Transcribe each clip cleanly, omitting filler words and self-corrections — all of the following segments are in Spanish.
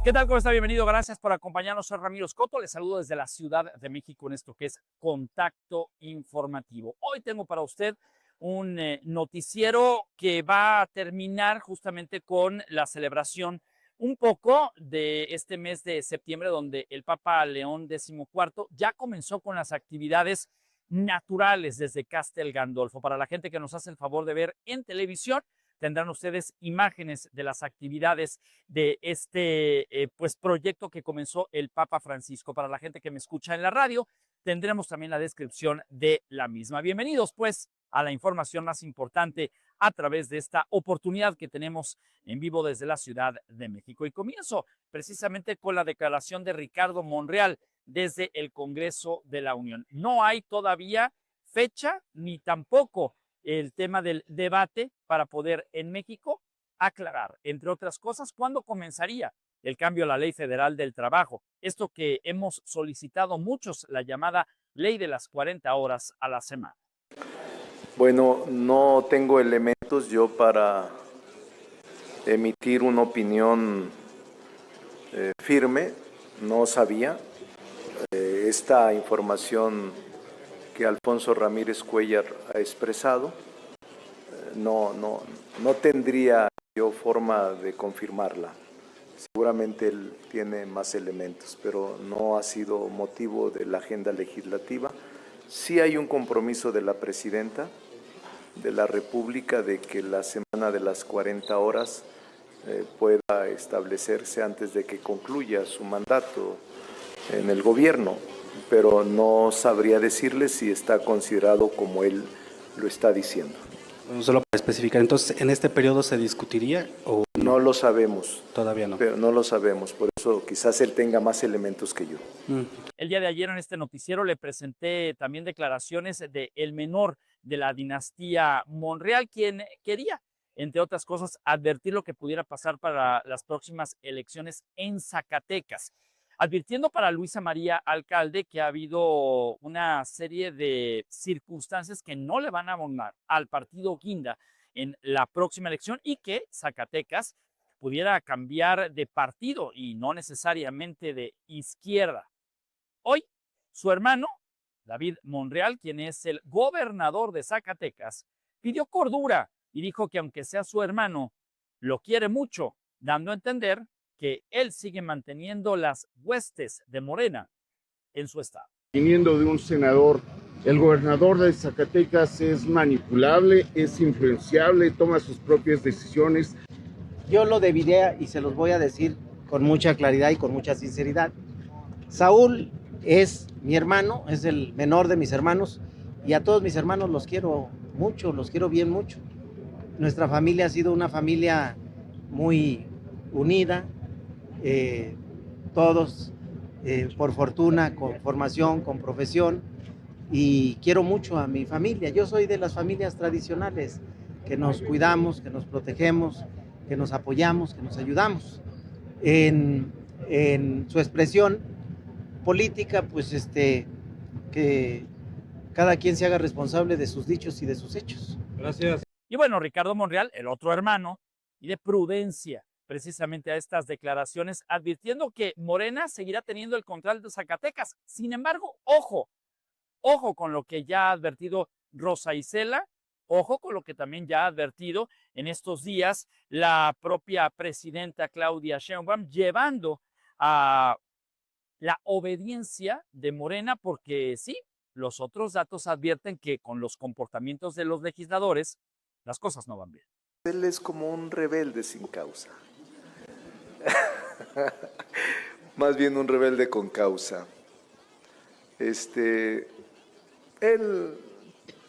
¿Qué tal? ¿Cómo está? Bienvenido. Gracias por acompañarnos. Soy Ramiro Escoto. Les saludo desde la Ciudad de México en esto que es Contacto Informativo. Hoy tengo para usted un noticiero que va a terminar justamente con la celebración un poco de este mes de septiembre, donde el Papa León XIV ya comenzó con las actividades naturales desde Castel Gandolfo. Para la gente que nos hace el favor de ver en televisión, tendrán ustedes imágenes de las actividades de este pues proyecto que comenzó el Papa Francisco. Para la gente que me escucha en la radio, tendremos también la descripción de la misma. Bienvenidos pues a la información más importante a través de esta oportunidad que tenemos en vivo desde la Ciudad de México. Y comienzo precisamente con la declaración de Ricardo Monreal desde el Congreso de la Unión. No hay todavía fecha ni tampoco el tema del debate para poder en México aclarar, entre otras cosas, cuándo comenzaría el cambio a la Ley Federal del Trabajo. Esto que hemos solicitado muchos, la llamada Ley de las 40 horas a la semana. Bueno, no tengo elementos yo para emitir una opinión firme, no sabía. Esta información que Alfonso Ramírez Cuéllar ha expresado, no tendría yo forma de confirmarla. Seguramente él tiene más elementos, pero no ha sido motivo de la agenda legislativa. Sí hay un compromiso de la presidenta de la República de que la semana de las 40 horas pueda establecerse antes de que concluya su mandato en el gobierno, pero no sabría decirle si está considerado como él lo está diciendo. Bueno, solo para especificar, entonces, ¿en este periodo se discutiría o no? No lo sabemos. Todavía no. Pero no lo sabemos, por eso quizás él tenga más elementos que yo. El día de ayer en este noticiero le presenté también declaraciones de el menor de la dinastía Monreal, quien quería, entre otras cosas, advertir lo que pudiera pasar para las próximas elecciones en Zacatecas, advirtiendo para Luisa María Alcalde que ha habido una serie de circunstancias que no le van a abonar al partido Guinda en la próxima elección y que Zacatecas pudiera cambiar de partido y no necesariamente de izquierda. Hoy, su hermano, David Monreal, quien es el gobernador de Zacatecas, pidió cordura y dijo que aunque sea su hermano, lo quiere mucho, dando a entender que él sigue manteniendo las huestes de Morena en su estado. Viniendo de un senador, el gobernador de Zacatecas es manipulable, es influenciable, toma sus propias decisiones. Yo lo dividiría y se los voy a decir con mucha claridad y con mucha sinceridad. Saúl es mi hermano, es el menor de mis hermanos y a todos mis hermanos los quiero mucho, los quiero bien mucho. Nuestra familia ha sido una familia muy unida, todos por fortuna, con formación, con profesión, y quiero mucho a mi familia. Yo soy de las familias tradicionales que nos cuidamos, que nos protegemos, que nos apoyamos, que nos ayudamos. En su expresión política, pues que cada quien se haga responsable de sus dichos y de sus hechos. Gracias. Y bueno, Ricardo Monreal, el otro hermano, y de prudencia precisamente a estas declaraciones, advirtiendo que Morena seguirá teniendo el control de Zacatecas. Sin embargo, ojo con lo que ya ha advertido Rosa Isela, ojo con lo que también ya ha advertido en estos días la propia presidenta Claudia Sheinbaum, llevando a la obediencia de Morena, porque sí, los otros datos advierten que con los comportamientos de los legisladores, las cosas no van bien. Él es como un rebelde sin causa. Más bien un rebelde con causa. Él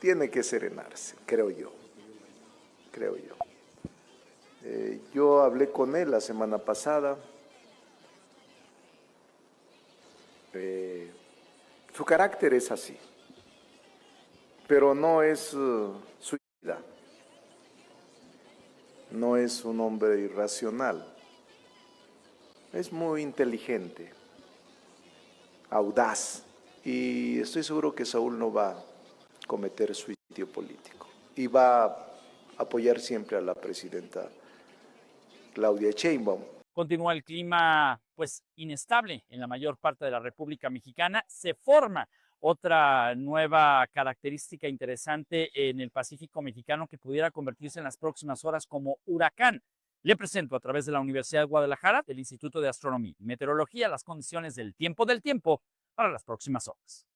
tiene que serenarse, creo yo. Yo hablé con él la semana pasada. Su carácter es así, pero no es suicida. No es un hombre irracional. Es muy inteligente, audaz, y estoy seguro que Saúl no va a cometer suicidio político y va a apoyar siempre a la presidenta Claudia Sheinbaum. Continúa el clima pues inestable en la mayor parte de la República Mexicana. Se forma otra nueva característica interesante en el Pacífico mexicano que pudiera convertirse en las próximas horas como huracán. Le presento a través de la Universidad de Guadalajara, del Instituto de Astronomía y Meteorología, las condiciones del tiempo para las próximas horas.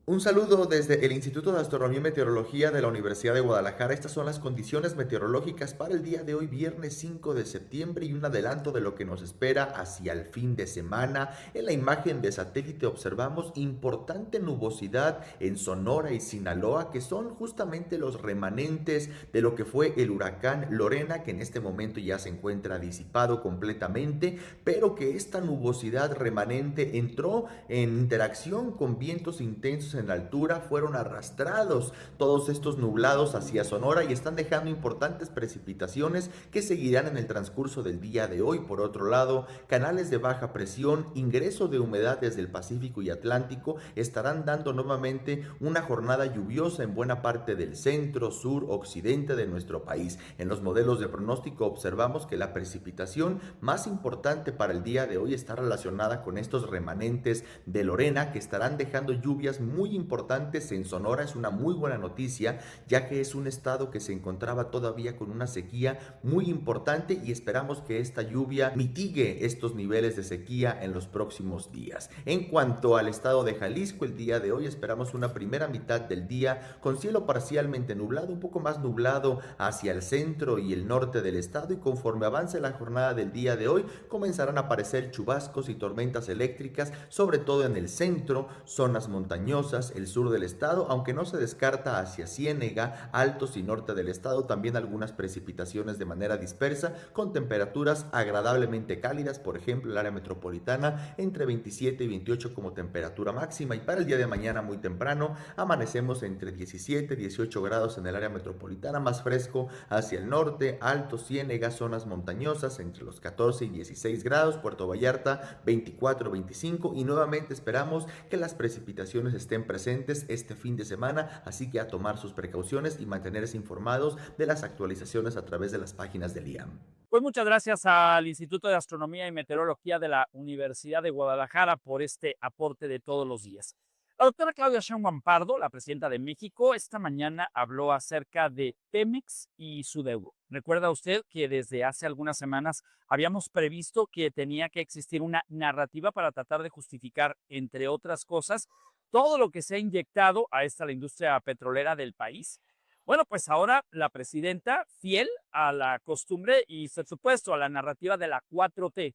Un saludo desde el Instituto de Astronomía y Meteorología de la Universidad de Guadalajara. Estas son las condiciones meteorológicas para el día de hoy, viernes 5 de septiembre, y un adelanto de lo que nos espera hacia el fin de semana. En la imagen de satélite observamos importante nubosidad en Sonora y Sinaloa, que son justamente los remanentes de lo que fue el huracán Lorena, que en este momento ya se encuentra disipado completamente, pero que esta nubosidad remanente entró en interacción con vientos intensos en la altura, fueron arrastrados todos estos nublados hacia Sonora y están dejando importantes precipitaciones que seguirán en el transcurso del día de hoy. Por otro lado, canales de baja presión, ingreso de humedad desde el Pacífico y Atlántico estarán dando nuevamente una jornada lluviosa en buena parte del centro, sur, occidente de nuestro país. En los modelos de pronóstico observamos que la precipitación más importante para el día de hoy está relacionada con estos remanentes de Lorena, que estarán dejando lluvias muy importantes en Sonora. Es una muy buena noticia, ya que es un estado que se encontraba todavía con una sequía muy importante y esperamos que esta lluvia mitigue estos niveles de sequía en los próximos días. En cuanto al estado de Jalisco, el día de hoy esperamos una primera mitad del día con cielo parcialmente nublado, un poco más nublado hacia el centro y el norte del estado, y conforme avance la jornada del día de hoy comenzarán a aparecer chubascos y tormentas eléctricas, sobre todo en el centro, zonas montañosas, el sur del estado, aunque no se descarta hacia Ciénega, Altos y norte del estado también algunas precipitaciones de manera dispersa, con temperaturas agradablemente cálidas, por ejemplo el área metropolitana entre 27 y 28 como temperatura máxima, y para el día de mañana muy temprano amanecemos entre 17 y 18 grados en el área metropolitana, más fresco hacia el norte, Altos, Ciénega, zonas montañosas entre los 14 y 16 grados, Puerto Vallarta 24, 25, y nuevamente esperamos que las precipitaciones estén presentes este fin de semana, así que a tomar sus precauciones y mantenerse informados de las actualizaciones a través de las páginas del IAM. Pues muchas gracias al Instituto de Astronomía y Meteorología de la Universidad de Guadalajara por este aporte de todos los días. La doctora Claudia Sheinbaum Pardo, la presidenta de México, esta mañana habló acerca de Pemex y su deuda. Recuerda usted que desde hace algunas semanas habíamos previsto que tenía que existir una narrativa para tratar de justificar, entre otras cosas, todo lo que se ha inyectado a la industria petrolera del país. Bueno, pues ahora la presidenta, fiel a la costumbre y, por supuesto, a la narrativa de la 4T,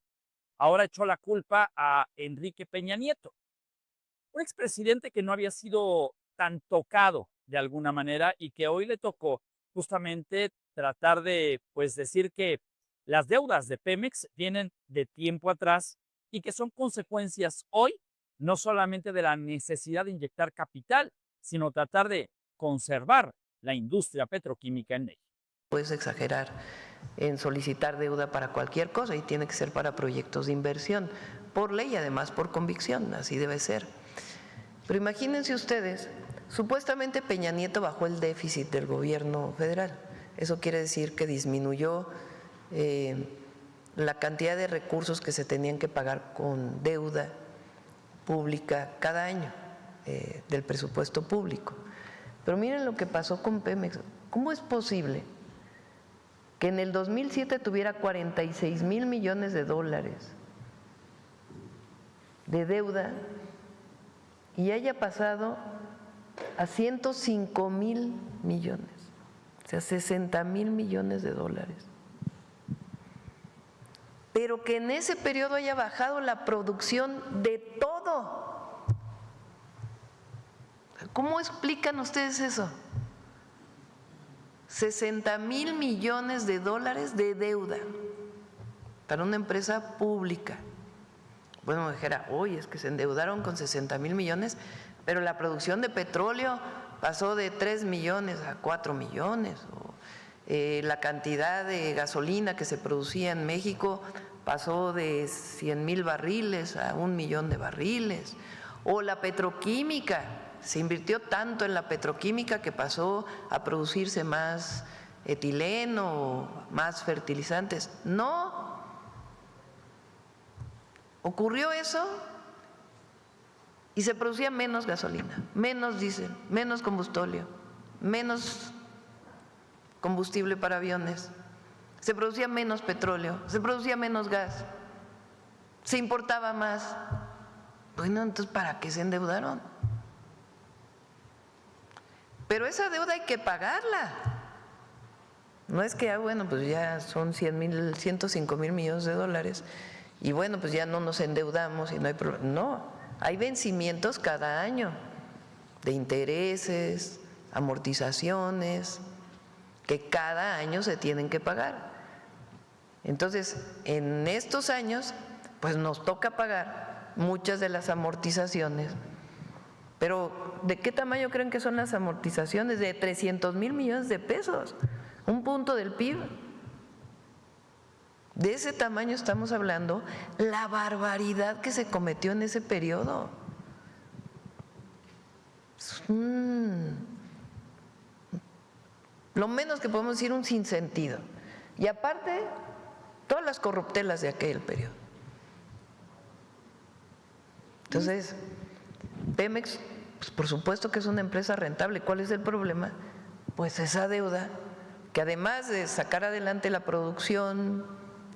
ahora echó la culpa a Enrique Peña Nieto, un expresidente que no había sido tan tocado de alguna manera y que hoy le tocó justamente tratar de, pues, decir que las deudas de Pemex vienen de tiempo atrás y que son consecuencias hoy no solamente de la necesidad de inyectar capital, sino tratar de conservar la industria petroquímica en México. Puedes exagerar en solicitar deuda para cualquier cosa y tiene que ser para proyectos de inversión, por ley, además por convicción, así debe ser. Pero imagínense ustedes, supuestamente Peña Nieto bajó el déficit del gobierno federal. Eso quiere decir que disminuyó la cantidad de recursos que se tenían que pagar con deuda pública cada año del presupuesto público. Pero miren lo que pasó con Pemex. ¿Cómo es posible que en el 2007 tuviera 46,000 millones de dólares de deuda y haya pasado a 105,000 millones, o sea, 60,000 millones de dólares? Pero que en ese periodo haya bajado la producción de todo. ¿Cómo explican ustedes eso? 60,000 millones de dólares de deuda para una empresa pública. Bueno, me dijera, oye, es que se endeudaron con 60,000 millones, pero la producción de petróleo pasó de 3 millones a 4 millones. La cantidad de gasolina que se producía en México pasó de 100,000 barriles a 1 millón de barriles. O la petroquímica, se invirtió tanto en la petroquímica que pasó a producirse más etileno, más fertilizantes. No, ocurrió eso y se producía menos gasolina, menos diésel, menos combustóleo, menos combustible para aviones, se producía menos petróleo, se producía menos gas, se importaba más. Bueno, entonces, ¿para qué se endeudaron? Pero esa deuda hay que pagarla. No es que, bueno, pues ya son 105 mil millones de dólares y bueno, pues ya no nos endeudamos y no hay problema. No, hay vencimientos cada año de intereses, amortizaciones, que cada año se tienen que pagar. Entonces, en estos años, pues nos toca pagar muchas de las amortizaciones. Pero, ¿de qué tamaño creen que son las amortizaciones? De 300 mil millones de pesos, un punto del PIB. De ese tamaño estamos hablando, la barbaridad que se cometió en ese periodo. Lo menos que podemos decir, un sinsentido. Y aparte, todas las corruptelas de aquel periodo. Entonces, Pemex, pues por supuesto que es una empresa rentable. ¿Cuál es el problema? Pues esa deuda, que además de sacar adelante la producción,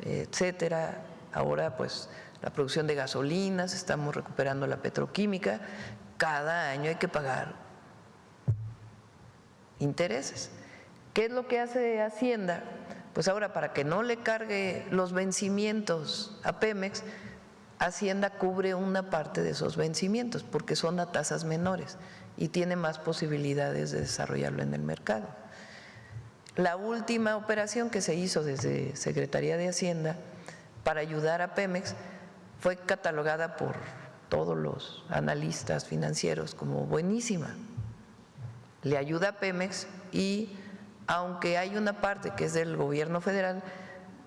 etcétera, ahora pues la producción de gasolinas, estamos recuperando la petroquímica, cada año hay que pagar intereses. ¿Qué es lo que hace Hacienda? Pues ahora, para que no le cargue los vencimientos a Pemex, Hacienda cubre una parte de esos vencimientos porque son a tasas menores y tiene más posibilidades de desarrollarlo en el mercado. La última operación que se hizo desde Secretaría de Hacienda para ayudar a Pemex fue catalogada por todos los analistas financieros como buenísima. Le ayuda a Pemex y aunque hay una parte que es del gobierno federal,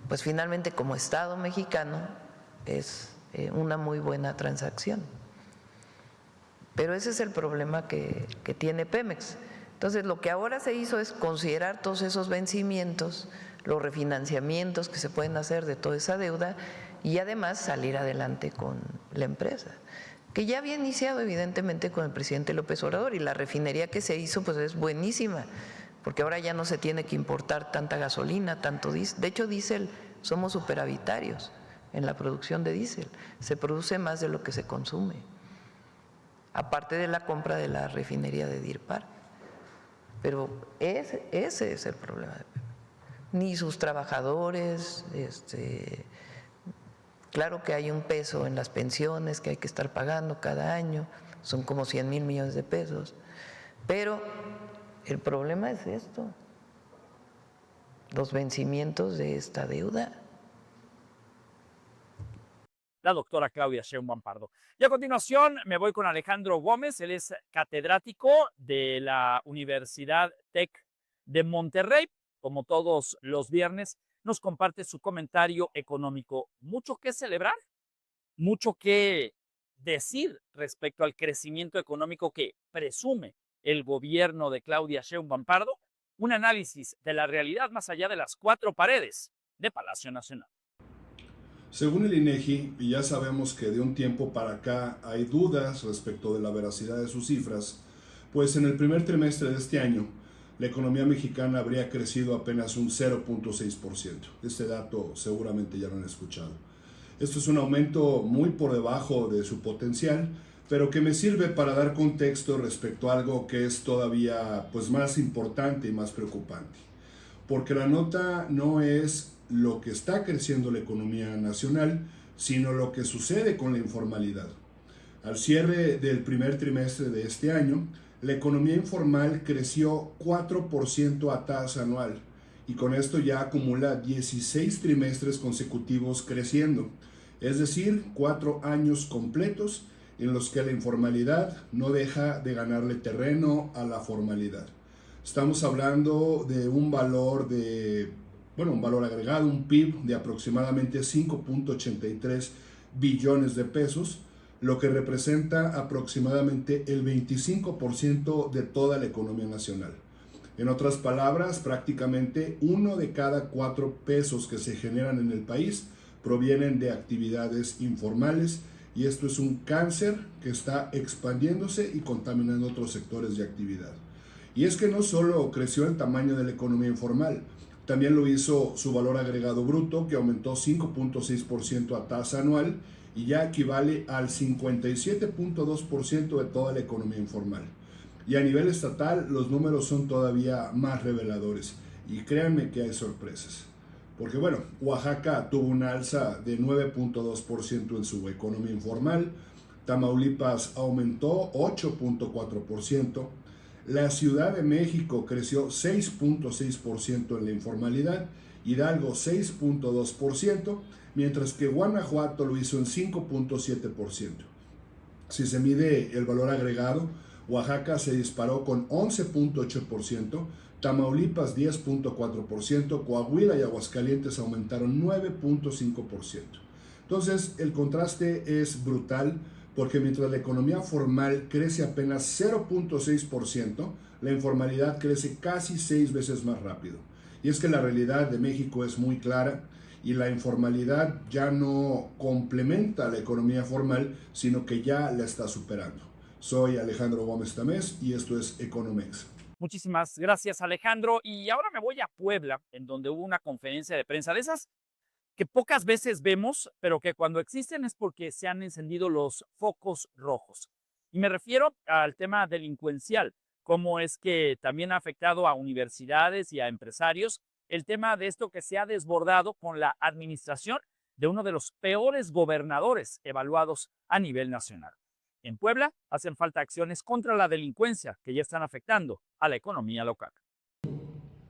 pues finalmente como Estado mexicano es una muy buena transacción. Pero ese es el problema que tiene Pemex. Entonces, lo que ahora se hizo es considerar todos esos vencimientos, los refinanciamientos que se pueden hacer de toda esa deuda y además salir adelante con la empresa, que ya había iniciado evidentemente con el presidente López Obrador, y la refinería que se hizo pues es buenísima, porque ahora ya no se tiene que importar tanta gasolina, tanto diésel. De hecho, diésel, somos superavitarios en la producción de diésel, se produce más de lo que se consume, aparte de la compra de la refinería de Deer Park. Pero ese es el problema de Pemex. Ni sus trabajadores, claro que hay un peso en las pensiones que hay que estar pagando cada año, son como 100 mil millones de pesos, pero el problema es esto, los vencimientos de esta deuda. La doctora Claudia Sheinbaum Pardo. Y a continuación me voy con Alejandro Gómez, él es catedrático de la Universidad TEC de Monterrey. Como todos los viernes, nos comparte su comentario económico. Mucho que celebrar, mucho que decir respecto al crecimiento económico que presume el gobierno de Claudia Sheinbaum Pardo, un análisis de la realidad más allá de las cuatro paredes de Palacio Nacional. Según el INEGI, y ya sabemos que de un tiempo para acá hay dudas respecto de la veracidad de sus cifras, pues en el primer trimestre de este año, la economía mexicana habría crecido apenas un 0.6%. Este dato seguramente ya lo han escuchado. Esto es un aumento muy por debajo de su potencial, pero que me sirve para dar contexto respecto a algo que es todavía pues, más importante y más preocupante. Porque la nota no es lo que está creciendo la economía nacional, sino lo que sucede con la informalidad. Al cierre del primer trimestre de este año, la economía informal creció 4% a tasa anual y con esto ya acumula 16 trimestres consecutivos creciendo, es decir, 4 años completos en los que la informalidad no deja de ganarle terreno a la formalidad. Estamos hablando de un valor agregado, un PIB de aproximadamente 5.83 billones de pesos, lo que representa aproximadamente el 25% de toda la economía nacional. En otras palabras, prácticamente 1 de cada 4 pesos que se generan en el país provienen de actividades informales y esto es un cáncer que está expandiéndose y contaminando otros sectores de actividad. Y es que no solo creció el tamaño de la economía informal, también lo hizo su valor agregado bruto, que aumentó 5.6% a tasa anual y ya equivale al 57.2% de toda la economía informal. Y a nivel estatal los números son todavía más reveladores y créanme que hay sorpresas. Porque bueno, Oaxaca tuvo una alza de 9.2% en su economía informal, Tamaulipas aumentó 8.4%, la Ciudad de México creció 6.6% en la informalidad, Hidalgo 6.2%, mientras que Guanajuato lo hizo en 5.7%. Si se mide el valor agregado, Oaxaca se disparó con 11.8%, Tamaulipas 10.4%, Coahuila y Aguascalientes aumentaron 9.5%. Entonces, el contraste es brutal porque mientras la economía formal crece apenas 0.6%, la informalidad crece casi 6 veces más rápido. Y es que la realidad de México es muy clara y la informalidad ya no complementa la economía formal, sino que ya la está superando. Soy Alejandro Gómez Tamés y esto es Economex. Muchísimas gracias, Alejandro. Y ahora me voy a Puebla, en donde hubo una conferencia de prensa de esas que pocas veces vemos, pero que cuando existen es porque se han encendido los focos rojos. Y me refiero al tema delincuencial, cómo es que también ha afectado a universidades y a empresarios el tema de esto que se ha desbordado con la administración de uno de los peores gobernadores evaluados a nivel nacional. En Puebla hacen falta acciones contra la delincuencia que ya están afectando a la economía local.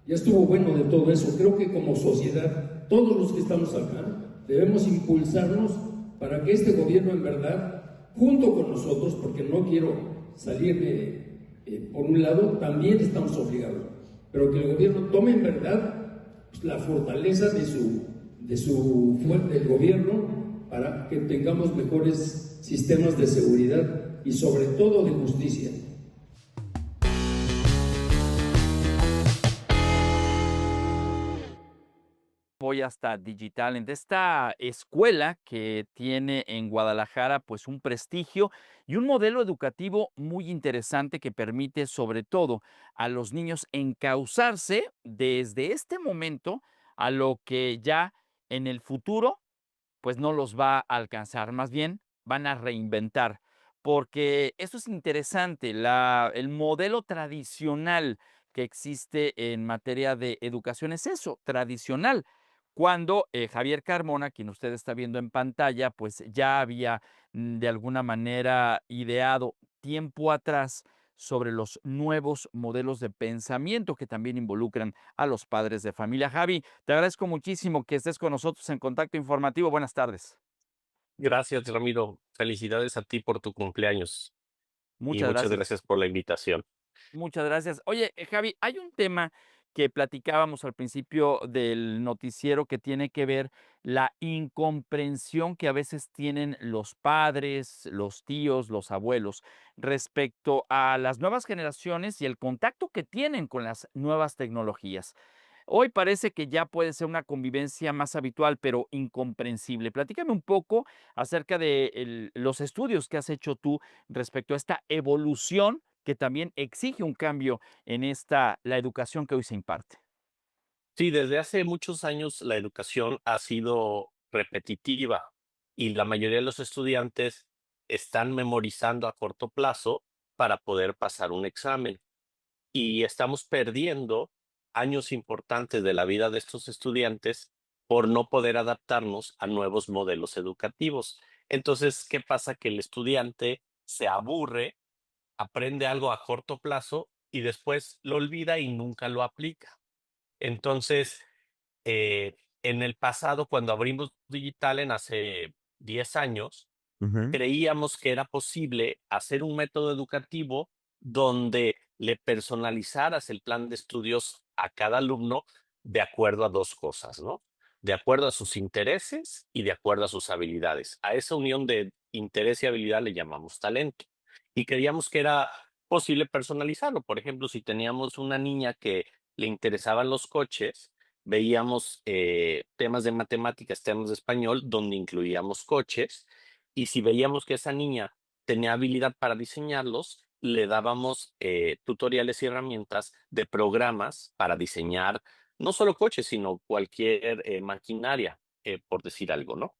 Ya estuvo bueno de todo eso. Creo que como sociedad, todos los que estamos acá, debemos impulsarnos para que este gobierno en verdad, junto con nosotros, porque no quiero salir por un lado, también estamos obligados, pero que el gobierno tome en verdad pues, la fortaleza del gobierno para que tengamos mejores sistemas de seguridad y sobre todo de justicia. Voy hasta Digital, en esta escuela que tiene en Guadalajara pues un prestigio y un modelo educativo muy interesante que permite sobre todo a los niños encauzarse desde este momento a lo que ya en el futuro pues no los va a alcanzar, más bien van a reinventar, porque eso es interesante, el modelo tradicional que existe en materia de educación es eso, tradicional. Cuando Javier Carmona, quien usted está viendo en pantalla, pues ya había de alguna manera ideado tiempo atrás sobre los nuevos modelos de pensamiento que también involucran a los padres de familia. Javi, te agradezco muchísimo que estés con nosotros en Contacto Informativo. Buenas tardes. Gracias, Ramiro. Felicidades a ti por tu cumpleaños y Muchas muchas gracias. gracias por la invitación. Muchas gracias. Oye, Javi, hay un tema que platicábamos al principio del noticiero que tiene que ver la incomprensión que a veces tienen los padres, los tíos, los abuelos respecto a las nuevas generaciones y el contacto que tienen con las nuevas tecnologías. Hoy parece que ya puede ser una convivencia más habitual, pero incomprensible. Platícame un poco acerca de los estudios que has hecho tú respecto a esta evolución que también exige un cambio en la educación que hoy se imparte. Sí, desde hace muchos años la educación ha sido repetitiva y la mayoría de los estudiantes están memorizando a corto plazo para poder pasar un examen. Y estamos perdiendo años importantes de la vida de estos estudiantes por no poder adaptarnos a nuevos modelos educativos. Entonces, ¿qué pasa? Que el estudiante se aburre, aprende algo a corto plazo y después lo olvida y nunca lo aplica. Entonces, en el pasado, cuando abrimos Digital en hace 10 años, creíamos que era posible hacer un método educativo donde le personalizaras el plan de estudios a cada alumno de acuerdo a dos cosas, ¿no? De acuerdo a sus intereses y de acuerdo a sus habilidades. A esa unión de interés y habilidad le llamamos talento. Y creíamos que era posible personalizarlo. Por ejemplo, si teníamos una niña que le interesaban los coches, veíamos temas de matemáticas, temas de español, donde incluíamos coches, y si veíamos que esa niña tenía habilidad para diseñarlos, le dábamos tutoriales y herramientas de programas para diseñar no solo coches, sino cualquier maquinaria, por decir algo, ¿no?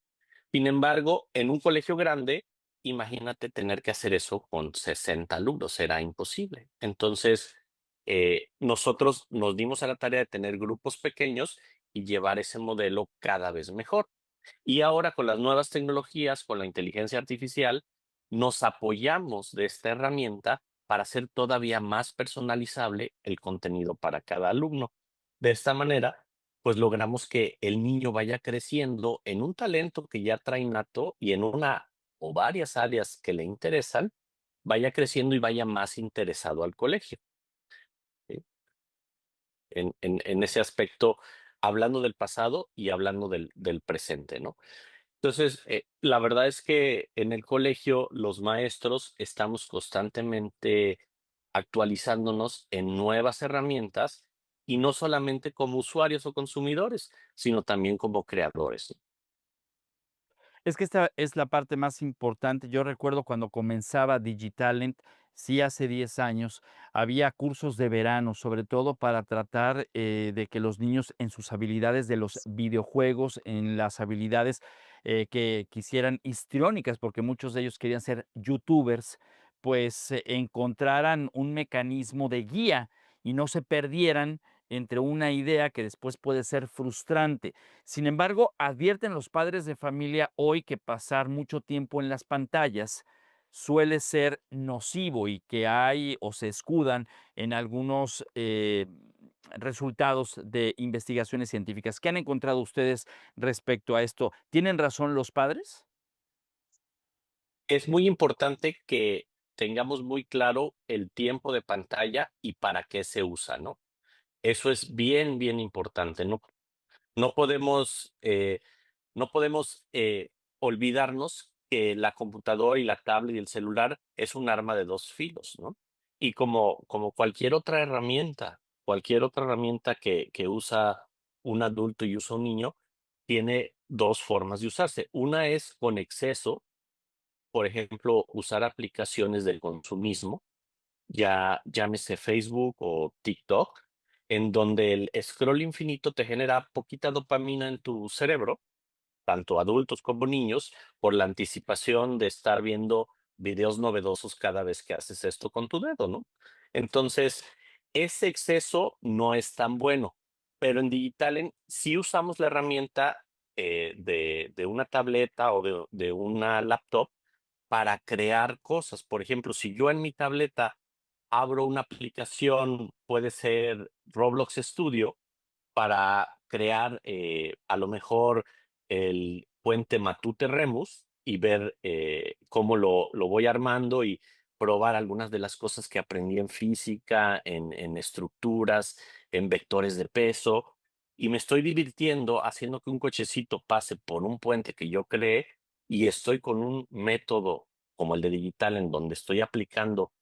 Sin embargo, en un colegio grande, imagínate tener que hacer eso con 60 alumnos, era imposible. Entonces, nosotros nos dimos a la tarea de tener grupos pequeños y llevar ese modelo cada vez mejor. Y ahora con las nuevas tecnologías, con la inteligencia artificial, nos apoyamos de esta herramienta para hacer todavía más personalizable el contenido para cada alumno. De esta manera, pues logramos que el niño vaya creciendo en un talento que ya trae nato y en una o varias áreas que le interesan, vaya creciendo y vaya más interesado al colegio. ¿Sí? En ese aspecto, hablando del pasado y hablando del presente, ¿no? Entonces, la verdad es que en el colegio los maestros estamos constantemente actualizándonos en nuevas herramientas y no solamente como usuarios o consumidores, sino también como creadores. Es que esta es la parte más importante. Yo recuerdo cuando comenzaba Digitalent, sí, hace 10 años, había cursos de verano, sobre todo para tratar de que los niños en sus habilidades de los videojuegos, en las habilidades que quisieran histriónicas, porque muchos de ellos querían ser youtubers, pues encontraran un mecanismo de guía y no se perdieran entre una idea que después puede ser frustrante. Sin embargo, advierten los padres de familia hoy que pasar mucho tiempo en las pantallas suele ser nocivo y que hay o se escudan en algunos resultados de investigaciones científicas. ¿Qué han encontrado ustedes respecto a esto? ¿Tienen razón los padres? Es muy importante que tengamos muy claro el tiempo de pantalla y para qué se usa, ¿no? Eso es bien, bien importante. No podemos, no podemos olvidarnos que la computadora y la tablet y el celular es un arma de dos filos, ¿no? Y como cualquier otra herramienta que usa un adulto y usa un niño, tiene dos formas de usarse. Una es con exceso, por ejemplo, usar aplicaciones del consumismo, ya llámese Facebook o TikTok, en donde el scroll infinito te genera poquita dopamina en tu cerebro, tanto adultos como niños, por la anticipación de estar viendo videos novedosos cada vez que haces esto con tu dedo, ¿no? Entonces, ese exceso no es tan bueno, pero en Digitalen sí usamos la herramienta de una tableta o de una laptop para crear cosas. Por ejemplo, si yo en mi tableta abro una aplicación, puede ser Roblox Studio, para crear a lo mejor el puente Matute Remus y ver cómo lo voy armando y probar algunas de las cosas que aprendí en física, en estructuras, en vectores de peso, y me estoy divirtiendo haciendo que un cochecito pase por un puente que yo creé y estoy con un método como el de digital en donde estoy aplicando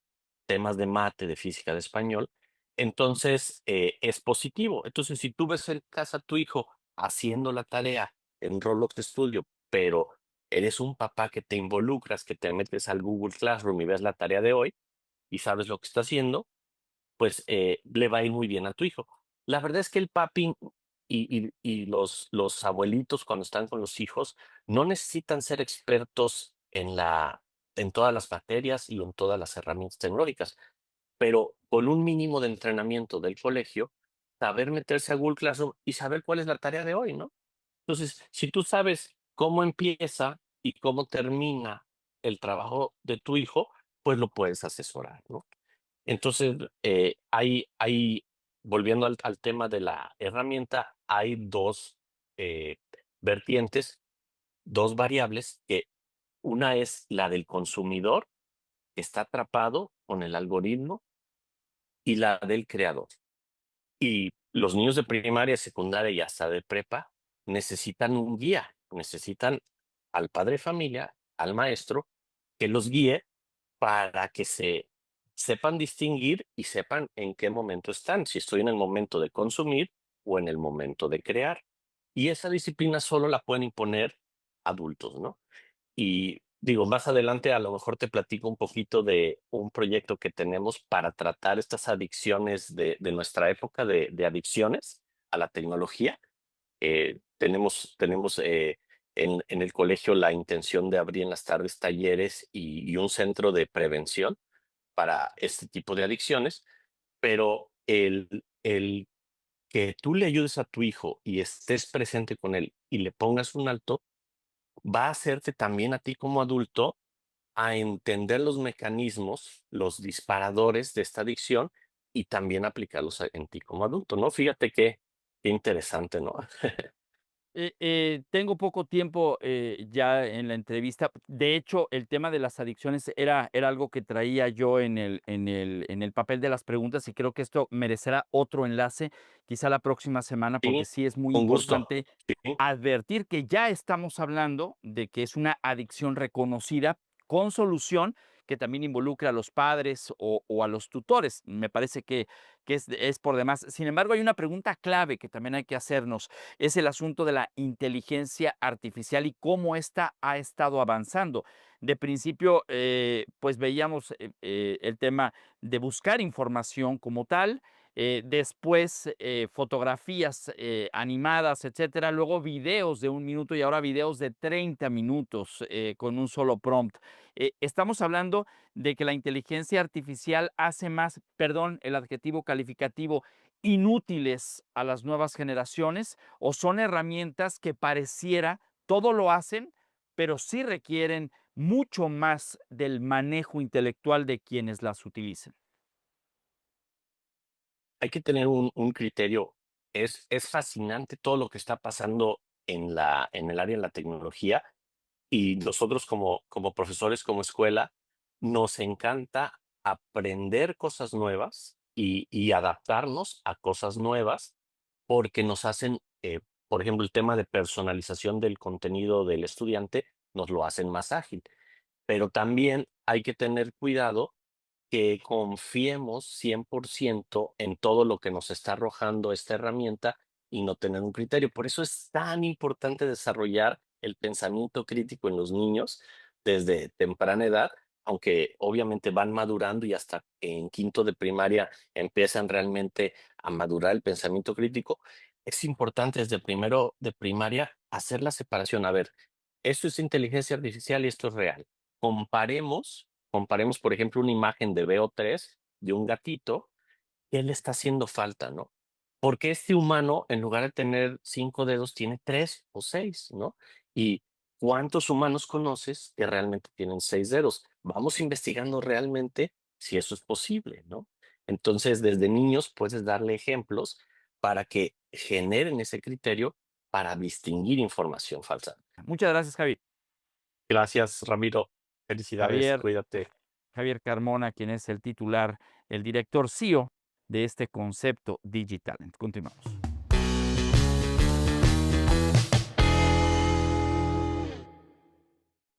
temas de mate, de física, de español, entonces es positivo. Entonces, si tú ves en casa a tu hijo haciendo la tarea en Roblox Studio, pero eres un papá que te involucras, que te metes al Google Classroom y ves la tarea de hoy y sabes lo que está haciendo, pues le va a ir muy bien a tu hijo. La verdad es que el papi y los abuelitos cuando están con los hijos no necesitan ser expertos en todas las materias y en todas las herramientas tecnológicas, pero con un mínimo de entrenamiento del colegio, saber meterse a Google Classroom y saber cuál es la tarea de hoy, ¿no? Entonces, si tú sabes cómo empieza y cómo termina el trabajo de tu hijo, pues lo puedes asesorar, ¿no? Entonces, volviendo al tema de la herramienta, hay dos vertientes, dos variables, que una es la del consumidor, que está atrapado con el algoritmo, y la del creador. Y los niños de primaria, secundaria y hasta de prepa necesitan un guía, necesitan al padre de familia, al maestro, que los guíe para que se sepan distinguir y sepan en qué momento están, si estoy en el momento de consumir o en el momento de crear. Y esa disciplina solo la pueden imponer adultos, ¿no? Y digo, más adelante a lo mejor te platico un poquito de un proyecto que tenemos para tratar estas adicciones de nuestra época, de adicciones a la tecnología. Tenemos en el colegio la intención de abrir en las tardes talleres y un centro de prevención para este tipo de adicciones, pero el que tú le ayudes a tu hijo y estés presente con él y le pongas un alto, va a hacerte también a ti como adulto a entender los mecanismos, los disparadores de esta adicción y también aplicarlos en ti como adulto, ¿no? Fíjate qué interesante, ¿no? Tengo poco tiempo ya en la entrevista. De hecho, el tema de las adicciones era algo que traía yo en el papel de las preguntas y creo que esto merecerá otro enlace, quizá la próxima semana, porque Sí, sí es muy con gusto. importante Sí. advertir que ya estamos hablando de que es una adicción reconocida con solución que también involucra a los padres o a los tutores. Me parece que es por demás. Sin embargo, hay una pregunta clave que también hay que hacernos, es el asunto de la inteligencia artificial y cómo ésta ha estado avanzando. De principio, pues veíamos el tema de buscar información como tal, después fotografías animadas, etcétera, luego videos de 1 minuto y ahora videos de 30 minutos con un solo prompt. Estamos hablando de que la inteligencia artificial hace más, perdón, el adjetivo calificativo, inútiles a las nuevas generaciones, o son herramientas que pareciera todo lo hacen, pero sí requieren mucho más del manejo intelectual de quienes las utilicen. Hay que tener un criterio. Es fascinante todo lo que está pasando en el área de la tecnología y nosotros como profesores, como escuela, nos encanta aprender cosas nuevas y adaptarnos a cosas nuevas porque nos hacen, por ejemplo, el tema de personalización del contenido del estudiante nos lo hacen más ágil. Pero también hay que tener cuidado que confiemos 100% en todo lo que nos está arrojando esta herramienta y no tener un criterio. Por eso es tan importante desarrollar el pensamiento crítico en los niños desde temprana edad, aunque obviamente van madurando y hasta en quinto de primaria empiezan realmente a madurar el pensamiento crítico. Es importante desde primero de primaria hacer la separación. A ver, esto es inteligencia artificial y esto es real. Comparemos, por ejemplo, una imagen de VO3 de un gatito, ¿qué le está haciendo falta, no? Porque este humano, en lugar de tener 5 dedos, tiene 3 o 6, ¿no? ¿Y cuántos humanos conoces que realmente tienen 6 dedos? Vamos investigando realmente si eso es posible, ¿no? Entonces, desde niños puedes darle ejemplos para que generen ese criterio para distinguir información falsa. Muchas gracias, Javi. Gracias, Ramiro. Felicidades, Javier, cuídate. Javier Carmona, quien es el titular, el director CEO de este concepto Digital. Continuamos.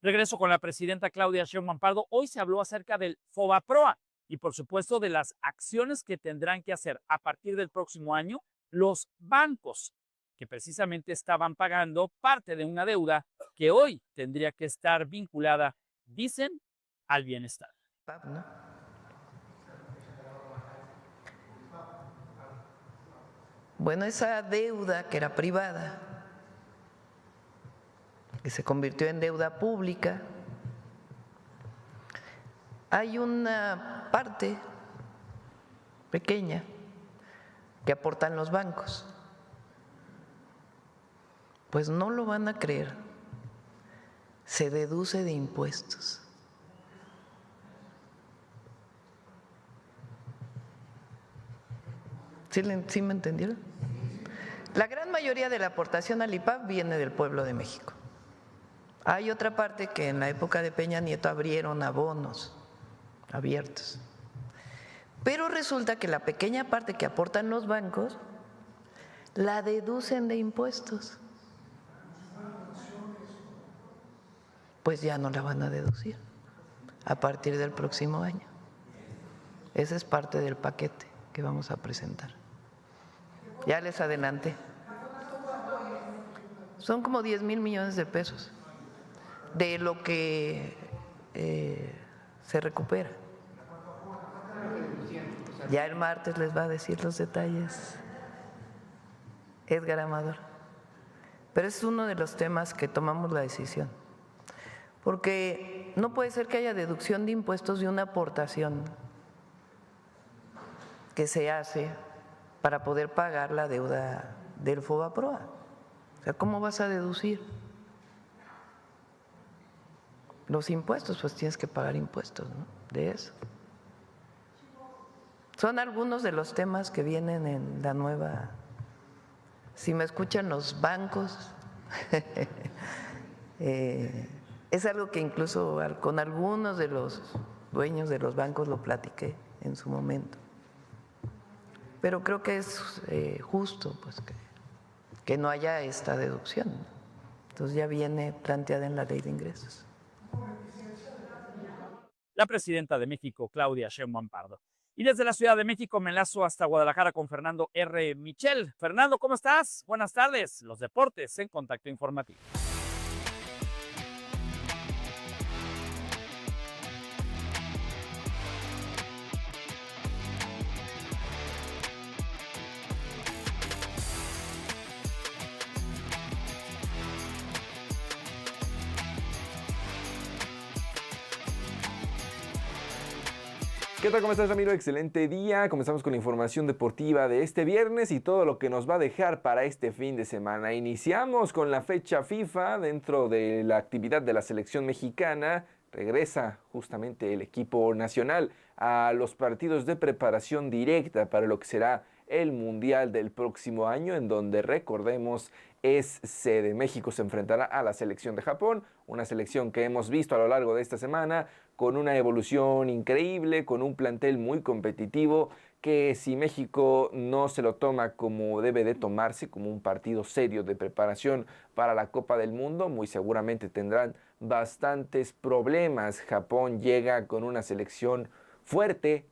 Regreso con la presidenta Claudia Sheinbaum Pardo. Hoy se habló acerca del FOBAPROA y, por supuesto, de las acciones que tendrán que hacer a partir del próximo año los bancos, que precisamente estaban pagando parte de una deuda que hoy tendría que estar vinculada, dicen, al bienestar. ¿No? Bueno, esa deuda que era privada, que se convirtió en deuda pública, hay una parte pequeña que aportan los bancos. Pues no lo van a creer, se deduce de impuestos. ¿Sí me entendieron? La gran mayoría de la aportación al IPAB viene del pueblo de México. Hay otra parte que en la época de Peña Nieto abrieron abonos abiertos. Pero resulta que la pequeña parte que aportan los bancos la deducen de impuestos. Pues ya no la van a deducir a partir del próximo año. Ese es parte del paquete que vamos a presentar. Ya les adelanté. Son como 10,000 millones de pesos de lo que se recupera. Ya el martes les va a decir los detalles Edgar Amador. Pero es uno de los temas que tomamos la decisión. Porque no puede ser que haya deducción de impuestos de una aportación que se hace para poder pagar la deuda del FOBAPROA. O sea, ¿cómo vas a deducir los impuestos? Pues tienes que pagar impuestos, ¿no? De eso. Son algunos de los temas que vienen en la nueva. Si me escuchan los bancos, es algo que incluso con algunos de los dueños de los bancos lo platiqué en su momento. Pero creo que es justo pues que no haya esta deducción. Entonces ya viene planteada en la ley de ingresos. La presidenta de México, Claudia Sheinbaum Pardo. Y desde la Ciudad de México me enlazo hasta Guadalajara con Fernando R. Michel. Fernando, ¿cómo estás? Buenas tardes. Los deportes en Contacto Informativo. ¿Qué tal? ¿Cómo estás, Ramiro? Excelente día. Comenzamos con la información deportiva de este viernes y todo lo que nos va a dejar para este fin de semana. Iniciamos con la fecha FIFA dentro de la actividad de la selección mexicana. Regresa justamente el equipo nacional a los partidos de preparación directa para lo que será el Mundial del próximo año, en donde, recordemos, es sede. México se enfrentará a la selección de Japón, una selección que hemos visto a lo largo de esta semana con una evolución increíble, con un plantel muy competitivo, que si México no se lo toma como debe de tomarse, como un partido serio de preparación para la Copa del Mundo, muy seguramente tendrán bastantes problemas. Japón llega con una selección fuerte,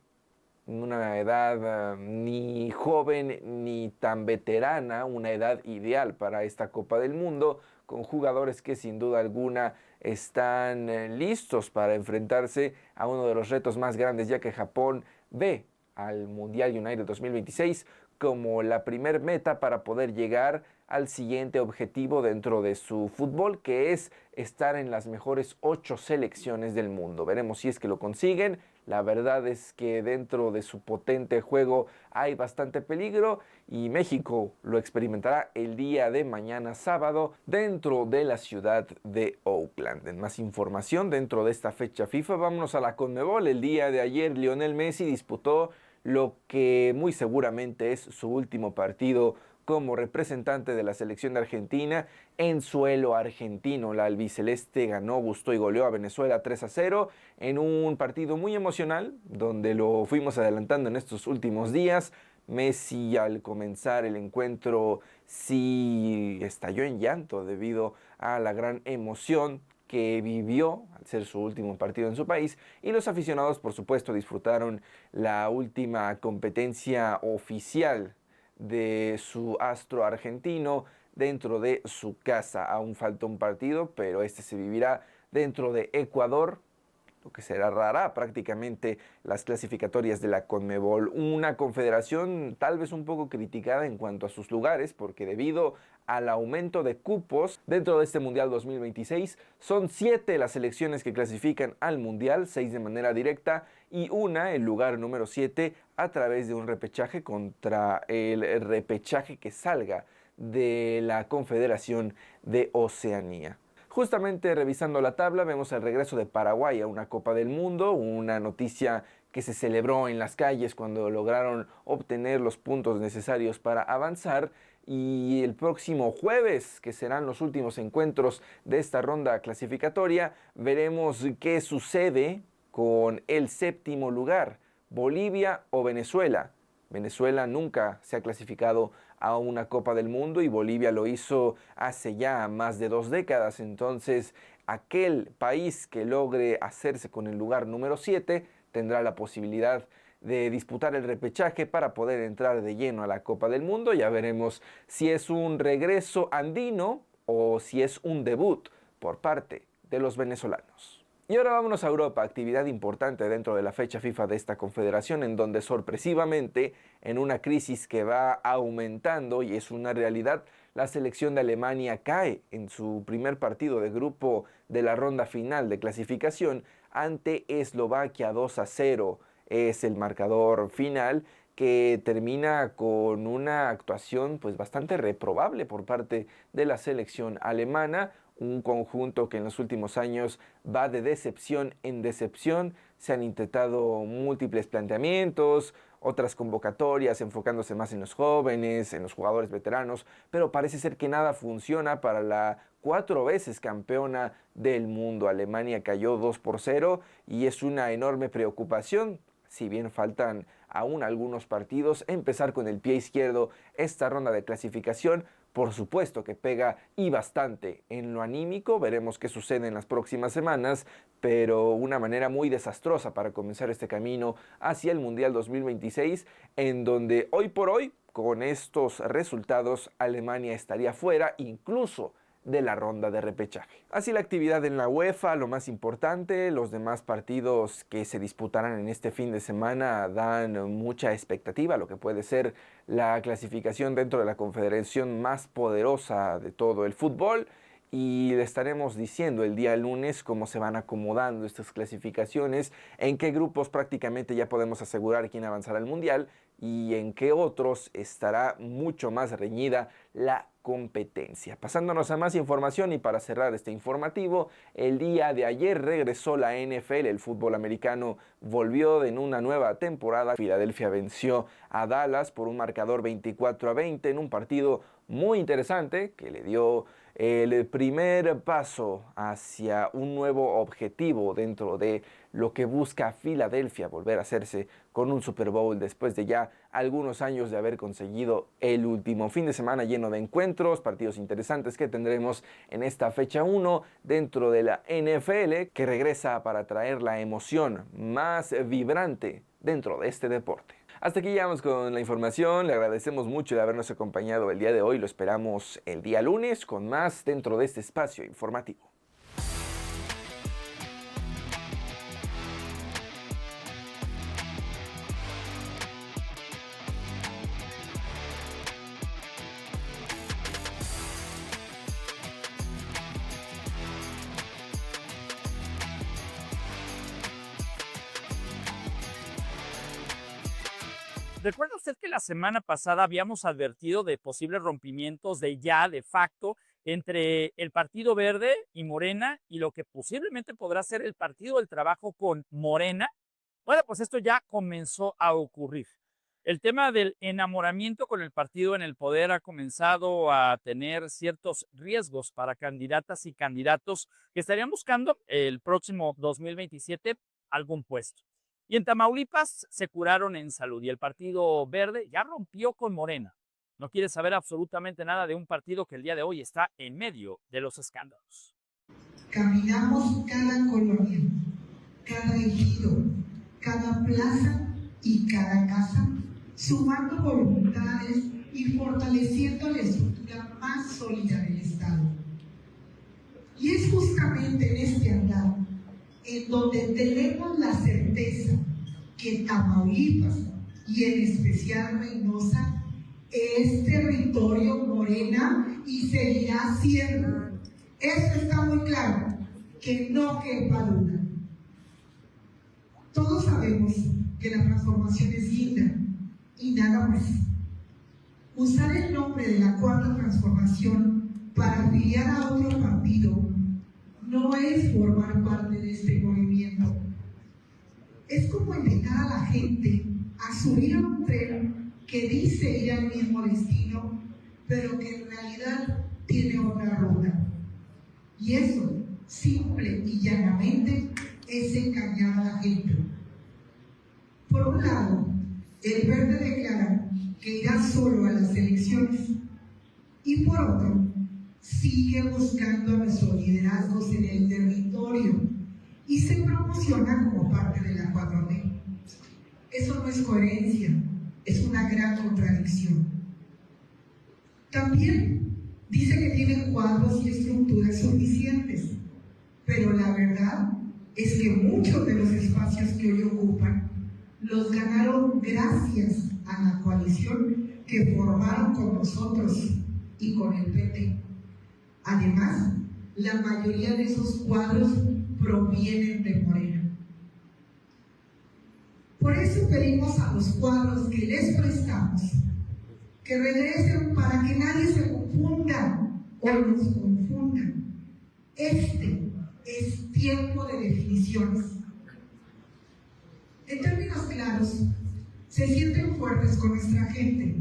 una edad ni joven ni tan veterana, una edad ideal para esta Copa del Mundo, con jugadores que sin duda alguna están listos para enfrentarse a uno de los retos más grandes, ya que Japón ve al Mundial United 2026 como la primer meta para poder llegar al siguiente objetivo dentro de su fútbol, que es estar en las mejores 8 selecciones del mundo. Veremos si es que lo consiguen. La verdad es que dentro de su potente juego hay bastante peligro y México lo experimentará el día de mañana sábado dentro de la ciudad de Oakland. En más información dentro de esta fecha FIFA, vámonos a la CONMEBOL. El día de ayer Lionel Messi disputó lo que muy seguramente es su último partido como representante de la selección de Argentina en suelo argentino. La albiceleste ganó, gustó y goleó a Venezuela 3-0 en un partido muy emocional, donde lo fuimos adelantando en estos últimos días. Messi, al comenzar el encuentro, sí estalló en llanto debido a la gran emoción que vivió al ser su último partido en su país, y los aficionados, por supuesto, disfrutaron la última competencia oficial de su astro argentino dentro de su casa. Aún falta un partido, pero este se vivirá dentro de Ecuador, lo que cerrará prácticamente las clasificatorias de la CONMEBOL, una confederación tal vez un poco criticada en cuanto a sus lugares, porque debido al aumento de cupos dentro de este Mundial 2026, son 7 las selecciones que clasifican al Mundial, 6 de manera directa y una, el lugar número 7, a través de un repechaje contra el repechaje que salga de la Confederación de Oceanía. Justamente revisando la tabla, vemos el regreso de Paraguay a una Copa del Mundo, una noticia que se celebró en las calles cuando lograron obtener los puntos necesarios para avanzar. Y el próximo jueves, que serán los últimos encuentros de esta ronda clasificatoria, veremos qué sucede con el séptimo lugar, Bolivia o Venezuela. Venezuela nunca se ha clasificado a una Copa del Mundo y Bolivia lo hizo hace ya más de 2 décadas. Entonces, aquel país que logre hacerse con el lugar número 7 tendrá la posibilidad de disputar el repechaje para poder entrar de lleno a la Copa del Mundo. Ya veremos si es un regreso andino o si es un debut por parte de los venezolanos. Y ahora vámonos a Europa, actividad importante dentro de la fecha FIFA de esta confederación, en donde sorpresivamente, en una crisis que va aumentando y es una realidad, la selección de Alemania cae en su primer partido de grupo de la ronda final de clasificación ante Eslovaquia. 2-0 es el marcador final, que termina con una actuación pues bastante reprobable por parte de la selección alemana. Un conjunto que en los últimos años va de decepción en decepción. Se han intentado múltiples planteamientos, otras convocatorias enfocándose más en los jóvenes, en los jugadores veteranos, pero parece ser que nada funciona para la 4 veces campeona del mundo. Alemania cayó 2-0 y es una enorme preocupación, si bien faltan aún algunos partidos, empezar con el pie izquierdo esta ronda de clasificación. Por supuesto que pega y bastante en lo anímico, veremos qué sucede en las próximas semanas, pero una manera muy desastrosa para comenzar este camino hacia el Mundial 2026, en donde hoy por hoy, con estos resultados, Alemania estaría fuera incluso de la ronda de repechaje. Así la actividad en la UEFA, lo más importante, los demás partidos que se disputarán en este fin de semana dan mucha expectativa a lo que puede ser la clasificación dentro de la confederación más poderosa de todo el fútbol, y le estaremos diciendo el día lunes cómo se van acomodando estas clasificaciones, en qué grupos prácticamente ya podemos asegurar quién avanzará al Mundial y en qué otros estará mucho más reñida la competencia. Pasándonos a más información y para cerrar este informativo, el día de ayer regresó la NFL, el fútbol americano volvió en una nueva temporada. Filadelfia venció a Dallas por un marcador 24-20 en un partido muy interesante que le dio el primer paso hacia un nuevo objetivo dentro de lo que busca Filadelfia, volver a hacerse con un Super Bowl después de ya algunos años de haber conseguido el último. Fin de semana lleno de encuentros, partidos interesantes que tendremos en esta fecha 1 dentro de la NFL, que regresa para traer la emoción más vibrante dentro de este deporte. Hasta aquí llegamos con la información, le agradecemos mucho de habernos acompañado el día de hoy, lo esperamos el día lunes con más dentro de este espacio informativo. ¿Recuerda usted que la semana pasada habíamos advertido de posibles rompimientos de facto entre el Partido Verde y Morena y lo que posiblemente podrá ser el Partido del Trabajo con Morena? Bueno, pues esto ya comenzó a ocurrir. El tema del enamoramiento con el partido en el poder ha comenzado a tener ciertos riesgos para candidatas y candidatos que estarían buscando el próximo 2027 algún puesto. Y en Tamaulipas se curaron en salud y el Partido Verde ya rompió con Morena. No quiere saber absolutamente nada de un partido que el día de hoy está en medio de los escándalos. Caminamos cada colonia, cada ejido, cada plaza y cada casa, sumando voluntades y fortaleciendo la estructura más sólida del Estado. Y es justamente en este andar en donde tenemos la certeza que Tamaulipas y en especial Reynosa es territorio Morena y seguirá siendo. Esto está muy claro, que no quepa duda. Todos sabemos que la transformación es linda y nada más. Usar el nombre de la Cuarta Transformación para afiliar a otro partido no es formar parte de este movimiento. Es como invitar a la gente a subir a un tren que dice ir al mismo destino, pero que en realidad tiene otra ruta. Y eso, simple y llanamente, es engañar a la gente. Por un lado, el Verde declara que irá solo a las elecciones, y por otro, sigue buscando a nuestros liderazgos en el territorio y se promociona como parte de la 4T. Eso no es coherencia, es una gran contradicción. También dice que tiene cuadros y estructuras suficientes, pero la verdad es que muchos de los espacios que hoy ocupan los ganaron gracias a la coalición que formaron con nosotros y con el PT. Además, la mayoría de esos cuadros provienen de Morena. Por eso pedimos a los cuadros que les prestamos que regresen para que nadie se confunda o nos confunda. Este es tiempo de definiciones. En términos claros, se sienten fuertes con nuestra gente,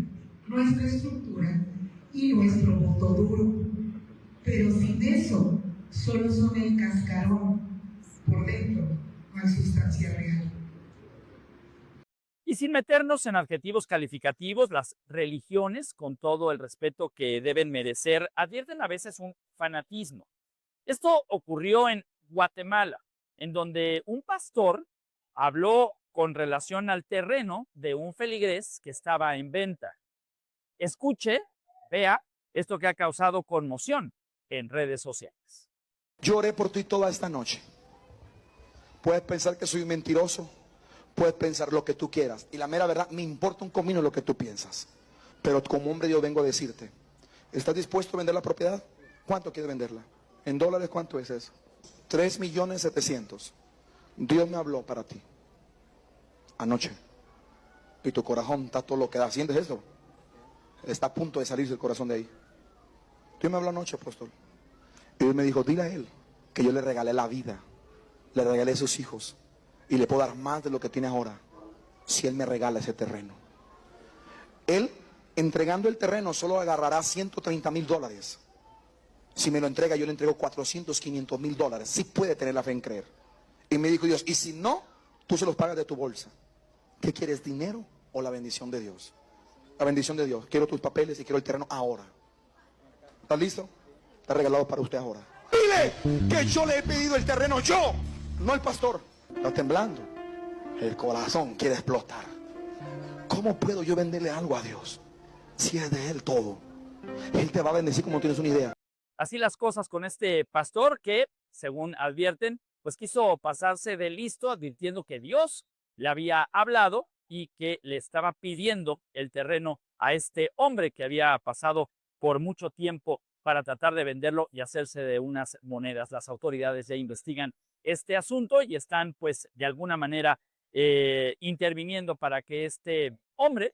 nuestra estructura y nuestro voto duro. Pero sin eso, solo son el cascarón. Por dentro no hay sustancia real. Y sin meternos en adjetivos calificativos, las religiones, con todo el respeto que deben merecer, advierten a veces un fanatismo. Esto ocurrió en Guatemala, en donde un pastor habló con relación al terreno de un feligrés que estaba en venta. Escuche, vea esto que ha causado conmoción en redes sociales. Yo oré por ti toda esta noche. Puedes pensar que soy un mentiroso, puedes pensar lo que tú quieras. Y la mera verdad, me importa un comino lo que tú piensas. Pero como hombre de Dios vengo a decirte, ¿estás dispuesto a vender la propiedad? ¿Cuánto quieres venderla? ¿En dólares cuánto es eso? 3.700.000. Dios me habló para ti anoche. Y tu corazón está todo lo que da. ¿Sientes eso? Está a punto de salirse el corazón de ahí. Dios me habló anoche, apóstol. Y Dios me dijo, dile a él que yo le regalé la vida, le regalé sus hijos y le puedo dar más de lo que tiene ahora si él me regala ese terreno. Él, entregando el terreno, solo agarrará $130.000. Si me lo entrega, yo le entrego 400, 500 $1,000. Sí puede tener la fe en creer. Y me dijo Dios, y si no, tú se los pagas de tu bolsa. ¿Qué quieres, dinero o la bendición de Dios? La bendición de Dios. Quiero tus papeles y quiero el terreno ahora. ¿Estás listo? Está regalado para usted ahora. Dile que yo le he pedido el terreno, yo, no el pastor. Está temblando. El corazón quiere explotar. ¿Cómo puedo yo venderle algo a Dios si es de Él todo? Él te va a bendecir como tienes una idea. Así las cosas con este pastor que, según advierten, pues quiso pasarse de listo, advirtiendo que Dios le había hablado y que le estaba pidiendo el terreno a este hombre que había pasado por mucho tiempo para tratar de venderlo y hacerse de unas monedas. Las autoridades ya investigan este asunto y están, pues, de alguna manera interviniendo para que este hombre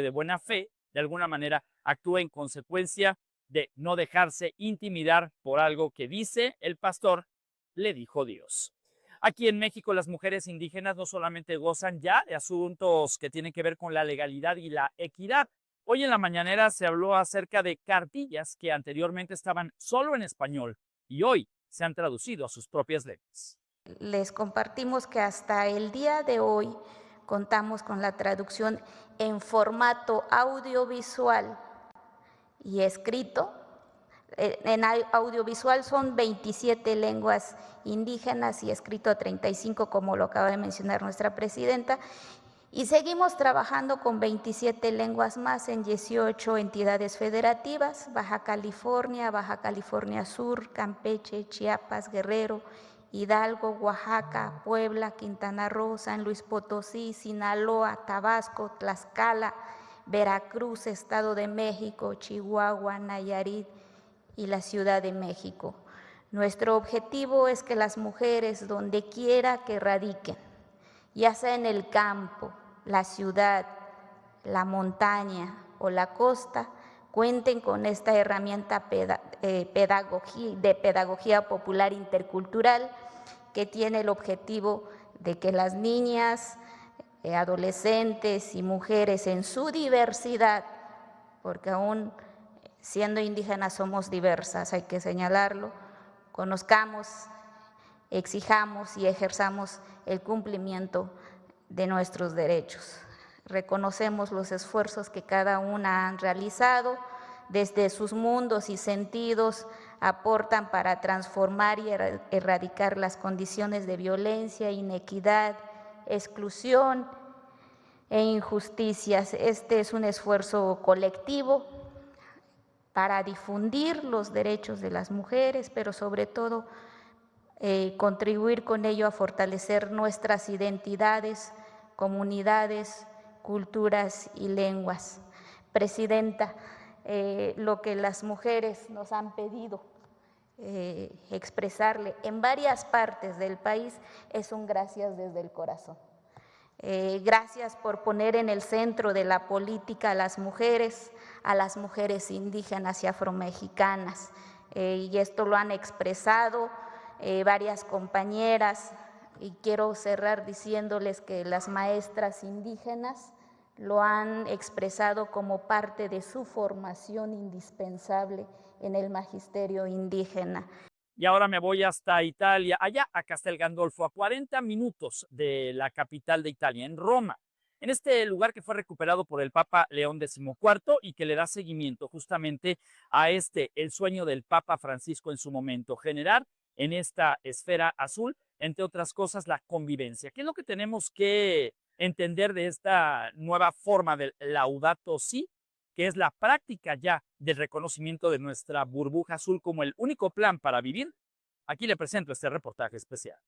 de buena fe, de alguna manera actúe en consecuencia de no dejarse intimidar por algo que dice el pastor, le dijo Dios. Aquí en México, las mujeres indígenas no solamente gozan ya de asuntos que tienen que ver con la legalidad y la equidad. Hoy en la mañanera se habló acerca de cartillas que anteriormente estaban solo en español y hoy se han traducido a sus propias lenguas. Les compartimos que hasta el día de hoy contamos con la traducción en formato audiovisual y escrito. En audiovisual son 27 lenguas indígenas y escrito 35, como lo acaba de mencionar nuestra presidenta. Y seguimos trabajando con 27 lenguas más en 18 entidades federativas: Baja California Sur, Campeche, Chiapas, Guerrero, Hidalgo, Oaxaca, Puebla, Quintana Roo, San Luis Potosí, Sinaloa, Tabasco, Tlaxcala, Veracruz, Estado de México, Chihuahua, Nayarit y la Ciudad de México. Nuestro objetivo es que las mujeres, donde quiera que radiquen, ya sea en el campo, la ciudad, la montaña o la costa, cuenten con esta herramienta de pedagogía popular intercultural que tiene el objetivo de que las niñas, adolescentes y mujeres en su diversidad, porque aún siendo indígenas somos diversas, hay que señalarlo, conozcamos, exijamos y ejerzamos el cumplimiento de nuestros derechos. Reconocemos los esfuerzos que cada una han realizado, desde sus mundos y sentidos aportan para transformar y erradicar las condiciones de violencia, inequidad, exclusión e injusticias. Este es un esfuerzo colectivo para difundir los derechos de las mujeres, pero sobre todo contribuir con ello a fortalecer nuestras identidades, comunidades, culturas y lenguas. Presidenta, lo que las mujeres nos han pedido expresarle en varias partes del país es un gracias desde el corazón. Gracias por poner en el centro de la política a las mujeres indígenas y afromexicanas. Y esto lo han expresado varias compañeras, y quiero cerrar diciéndoles que las maestras indígenas lo han expresado como parte de su formación indispensable en el magisterio indígena. Y ahora me voy hasta Italia, allá a Castel Gandolfo, a 40 minutos de la capital de Italia, en Roma, en este lugar que fue recuperado por el Papa León XIV y que le da seguimiento justamente a el sueño del Papa Francisco en su momento, generar en esta esfera azul, entre otras cosas, la convivencia. ¿Qué es lo que tenemos que entender de esta nueva forma del Laudato Si, que es la práctica ya del reconocimiento de nuestra burbuja azul como el único plan para vivir? Aquí le presento este reportaje especial.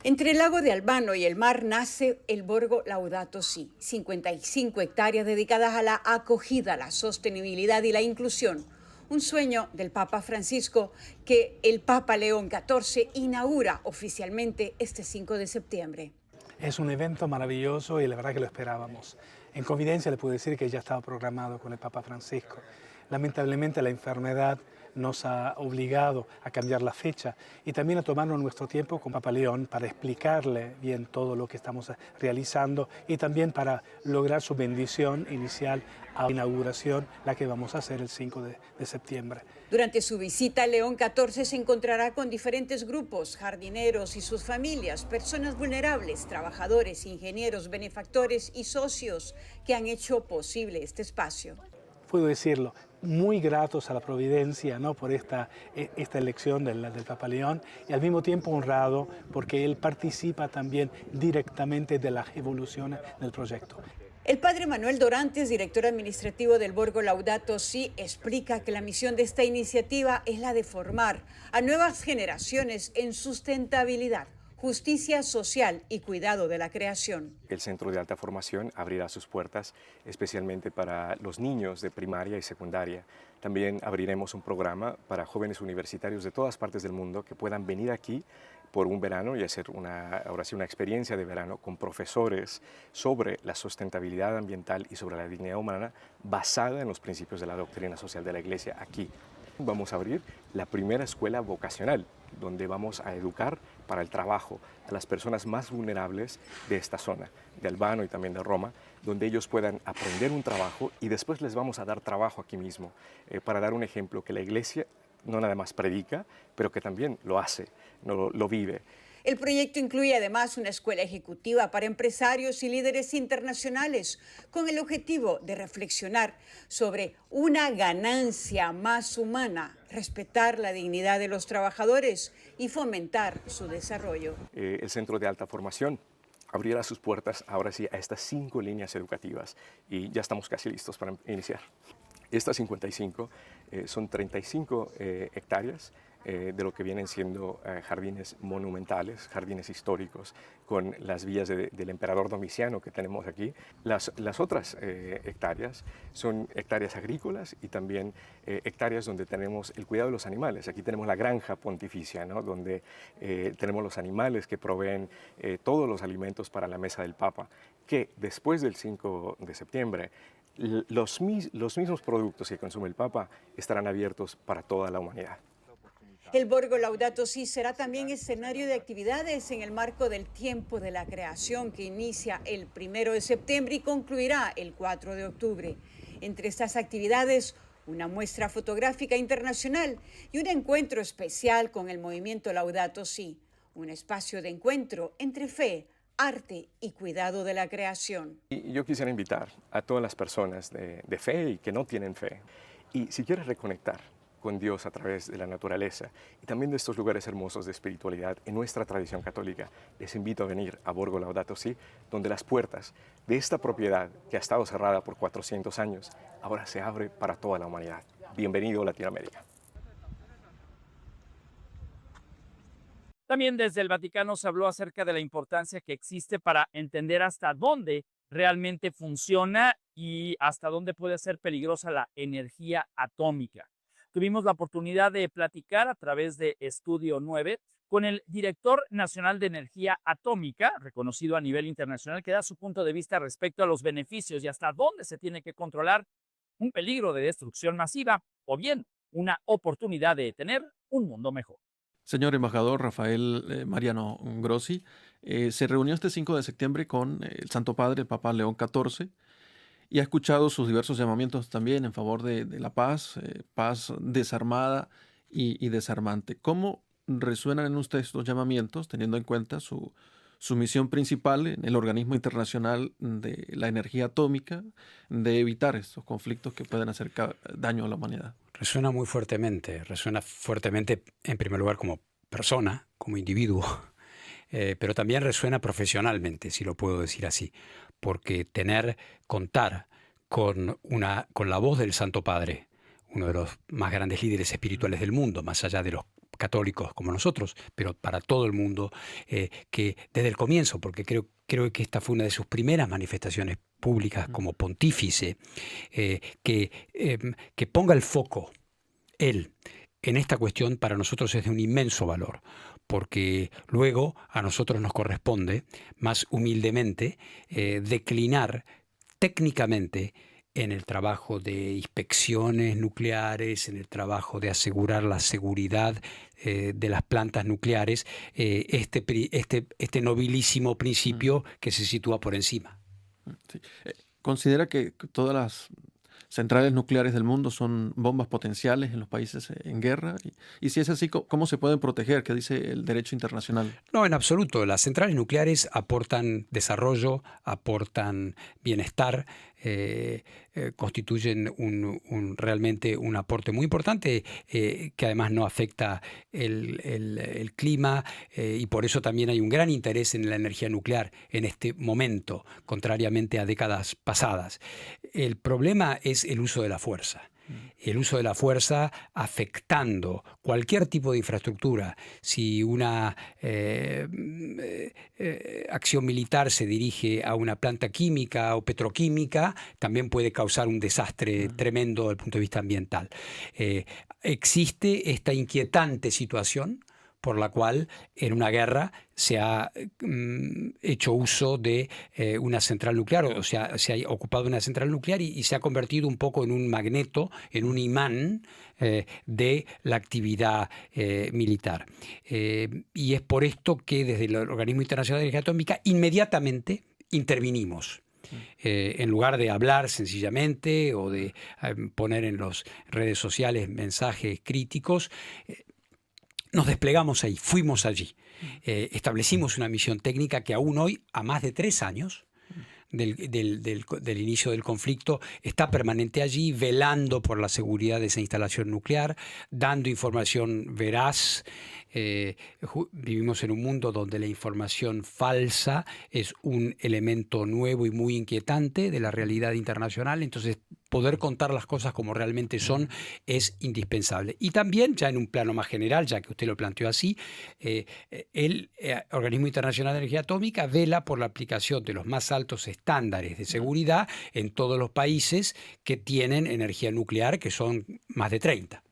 Entre el lago de Albano y el mar nace el Borgo Laudato Si, 55 hectáreas dedicadas a la acogida, la sostenibilidad y la inclusión. Un sueño del Papa Francisco que el Papa León XIV inaugura oficialmente este 5 de septiembre. Es un evento maravilloso y la verdad que lo esperábamos. En confidencia le puedo decir que ya estaba programado con el Papa Francisco. Lamentablemente la enfermedad nos ha obligado a cambiar la fecha y también a tomarnos nuestro tiempo con Papa León para explicarle bien todo lo que estamos realizando y también para lograr su bendición inicial a la inauguración, la que vamos a hacer el 5 de septiembre. Durante su visita, León XIV se encontrará con diferentes grupos, jardineros y sus familias, personas vulnerables, trabajadores, ingenieros, benefactores y socios que han hecho posible este espacio. Puedo decirlo, muy gratos a la Providencia, ¿no?, por esta elección del Papa León, y al mismo tiempo honrado porque él participa también directamente de la evolución del proyecto. El padre Manuel Dorantes, director administrativo del Borgo Laudato Si, explica que la misión de esta iniciativa es la de formar a nuevas generaciones en sustentabilidad, justicia social y cuidado de la creación. El Centro de Alta Formación abrirá sus puertas especialmente para los niños de primaria y secundaria. También abriremos un programa para jóvenes universitarios de todas partes del mundo que puedan venir aquí por un verano y hacer una experiencia de verano con profesores sobre la sustentabilidad ambiental y sobre la dignidad humana basada en los principios de la doctrina social de la Iglesia aquí. Vamos a abrir la primera escuela vocacional, donde vamos a educar para el trabajo a las personas más vulnerables de esta zona, de Albano y también de Roma, donde ellos puedan aprender un trabajo y después les vamos a dar trabajo aquí mismo, para dar un ejemplo que la Iglesia no nada más predica, pero que también lo hace, lo vive. El proyecto incluye además una escuela ejecutiva para empresarios y líderes internacionales con el objetivo de reflexionar sobre una ganancia más humana, respetar la dignidad de los trabajadores y fomentar su desarrollo. El Centro de Alta Formación abrirá sus puertas ahora sí a estas 5 líneas educativas y ya estamos casi listos para iniciar. Estas 55 son 35 hectáreas de lo que vienen siendo jardines monumentales, jardines históricos, con las villas del emperador Domiciano que tenemos aquí. Las otras hectáreas son hectáreas agrícolas y también hectáreas donde tenemos el cuidado de los animales. Aquí tenemos la granja pontificia, ¿no?, donde tenemos los animales que proveen todos los alimentos para la mesa del Papa, que después del 5 de septiembre los mismos productos que consume el Papa estarán abiertos para toda la humanidad. El Borgo Laudato Si será también escenario de actividades en el marco del Tiempo de la Creación que inicia el 1 de septiembre y concluirá el 4 de octubre. Entre estas actividades, una muestra fotográfica internacional y un encuentro especial con el movimiento Laudato Si, un espacio de encuentro entre fe, arte y cuidado de la creación. Y yo quisiera invitar a todas las personas de fe y que no tienen fe, y si quieres reconectar con Dios a través de la naturaleza y también de estos lugares hermosos de espiritualidad en nuestra tradición católica, les invito a venir a Borgo Laudato Si, donde las puertas de esta propiedad que ha estado cerrada por 400 años ahora se abre para toda la humanidad. Bienvenido a Latinoamérica. También desde el Vaticano se habló acerca de la importancia que existe para entender hasta dónde realmente funciona y hasta dónde puede ser peligrosa la energía atómica. Tuvimos la oportunidad de platicar a través de Estudio 9 con el director nacional de energía atómica, reconocido a nivel internacional, que da su punto de vista respecto a los beneficios y hasta dónde se tiene que controlar un peligro de destrucción masiva o bien una oportunidad de tener un mundo mejor. Señor embajador Rafael Mariano Grossi, se reunió este 5 de septiembre con el Santo Padre, el Papa León XIV, y ha escuchado sus diversos llamamientos también en favor de la paz, paz desarmada y desarmante. ¿Cómo resuenan en usted estos llamamientos, teniendo en cuenta su misión principal en el organismo internacional de la energía atómica, de evitar estos conflictos que pueden hacer daño a la humanidad? Resuena fuertemente en primer lugar como persona, como individuo, pero también resuena profesionalmente, si lo puedo decir así, porque contar con la voz del Santo Padre, uno de los más grandes líderes espirituales del mundo, más allá de los católicos como nosotros, pero para todo el mundo, que desde el comienzo, porque creo que esta fue una de sus primeras manifestaciones públicas como pontífice, que ponga el foco él en esta cuestión, para nosotros es de un inmenso valor, porque luego a nosotros nos corresponde, más humildemente, declinar técnicamente en el trabajo de inspecciones nucleares, en el trabajo de asegurar la seguridad de las plantas nucleares, este nobilísimo principio que se sitúa por encima. Sí. ¿Considera que todas las centrales nucleares del mundo son bombas potenciales en los países en guerra? Y si es así, ¿cómo se pueden proteger? ¿Qué dice el derecho internacional? No, en absoluto. Las centrales nucleares aportan desarrollo, aportan bienestar, constituyen realmente un aporte muy importante, que además no afecta el clima, y por eso también hay un gran interés en la energía nuclear en este momento, contrariamente a décadas pasadas. El problema es el uso de la fuerza. El uso de la fuerza afectando cualquier tipo de infraestructura. Si una acción militar se dirige a una planta química o petroquímica, también puede causar un desastre tremendo desde el punto de vista ambiental. Existe esta inquietante situación por la cual en una guerra se ha hecho uso de una central nuclear, o sea, se ha ocupado una central nuclear y se ha convertido un poco en un magneto, en un imán de la actividad militar. Y es por esto que desde el Organismo Internacional de Energía Atómica inmediatamente intervinimos. En lugar de hablar sencillamente o de poner en las redes sociales mensajes críticos, nos desplegamos ahí, fuimos allí. Establecimos una misión técnica que aún hoy, a más de 3 años del inicio del conflicto, está permanente allí, velando por la seguridad de esa instalación nuclear, dando información veraz. Vivimos en un mundo donde la información falsa es un elemento nuevo y muy inquietante de la realidad internacional, entonces poder contar las cosas como realmente son es indispensable. Y también, ya en un plano más general, ya que usted lo planteó así, el Organismo Internacional de Energía Atómica vela por la aplicación de los más altos estándares de seguridad en todos los países que tienen energía nuclear, que son más de 30.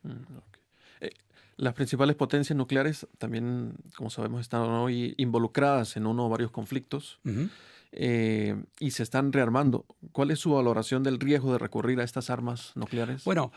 Las principales potencias nucleares también, como sabemos, están hoy involucradas en uno o varios conflictos. Y se están rearmando. ¿Cuál es su valoración del riesgo de recurrir a estas armas nucleares? Bueno,